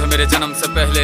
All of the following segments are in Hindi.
है मेरे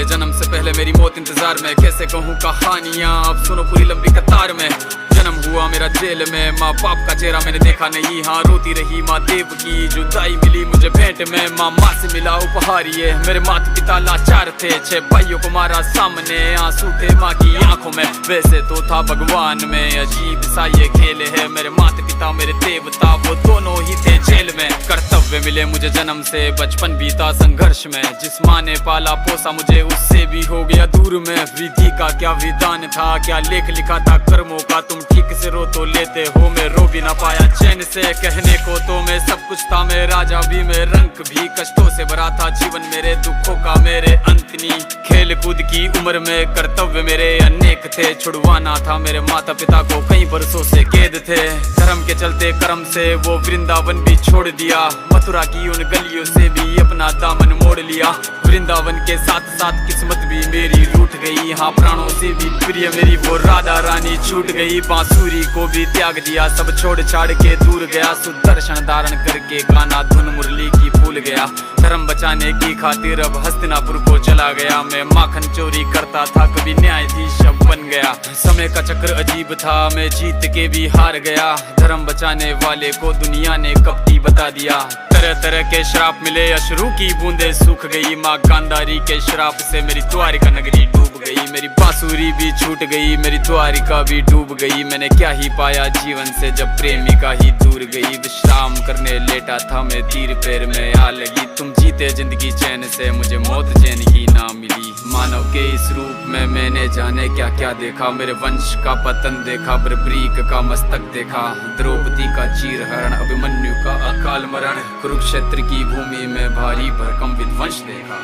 जन्म से पहले मेरी मौत इंतजार में। कैसे कहूँ कहानियाँ, अब सुनो पूरी लंबी कतार में। जन्म हुआ मेरा जेल में, माँ बाप का चेहरा मैंने देखा नहीं। हाँ रोती रही माँ देव की, जुदाई मिली मुझे भेंट में। माँ से मिला उपहार ये, मेरे माता पिता लाचार थे। 6 भाइयों को मारा सामने, आंसू थे माँ की आंखों में। वैसे तो था भगवान में, अजीब सा ये खेल है। मेरे माता पिता मेरे देवता, वो दोनों ही थे जेल में। कर्तव्य मिले मुझे जन्म से, बचपन बीता संघर्ष में। जिस माँ ने पाला पोसा मुझे, उससे भी हो गया दूर में। विधि का क्या विधान था, क्या लेख लिखा था कर्मों का। तुम ठीक से रो तो लेते हो, मैं रो भी ना पाया चैन से। कहने को तो मैं सब कुछ था, मैं राजा भी, मैं रंग भी। कष्टों से भरा था जीवन मेरे, दुखों का मेरे अंत नहीं। खेल कूद की उम्र में कर्तव्य मेरे अनेक थे। छुड़वाना था मेरे माता पिता को, कई बरसों से कैद थे। धर्म के चलते कर्म से वो वृंदावन भी छोड़ दिया। मथुरा की उन गलियों से भी अपना दामन मोड़ लिया। वृंदावन के साथ साथ किस्मत भी मेरी रूठ गई। हाँ प्राणों से भी प्रिय मेरी वो राधा रानी छूट गई। बांसुरी को भी त्याग दिया, सब छोड़ छाड़ के दूर गया। सुदर्शन धारण करके गाना धुन मुरली की भूल गया। धर्म बचाने की खातिर अब हस्तिनापुर को चला गया। मैं माखन चोरी करता था, कभी न्यायाधीश अब बन गया। समय का चक्र अजीब था, मैं जीत के भी हार गया। धर्म बचाने वाले को दुनिया ने कपटी बता दिया। तरह तरह के श्राप मिले, अश्रु की बूंदे सूख गई। माँ गांधारी के श्राप से मेरी द्वारिका नगरी डूब गई। मेरी बांसुरी भी छूट गई, मेरी द्वारिका भी डूब गई। मैंने क्या ही पाया जीवन से, जब प्रेमिका ही दूर गई। विश्राम करने लेटा था मैं, तीर पैर में आ लगी। तुम जीते जिंदगी चैन से, मुझे मौत चैन ही ना मिली। मानव के इस रूप में मैंने जाने क्या क्या देखा। मेरे वंश का पतन देखा, बर्बरीक का मस्तक देखा। द्रौपदी का चीर हरण, अभिमन्यु का अकाल मरण। कुरुक्षेत्र की भूमि में भारी भरकम विध्वंस देखा।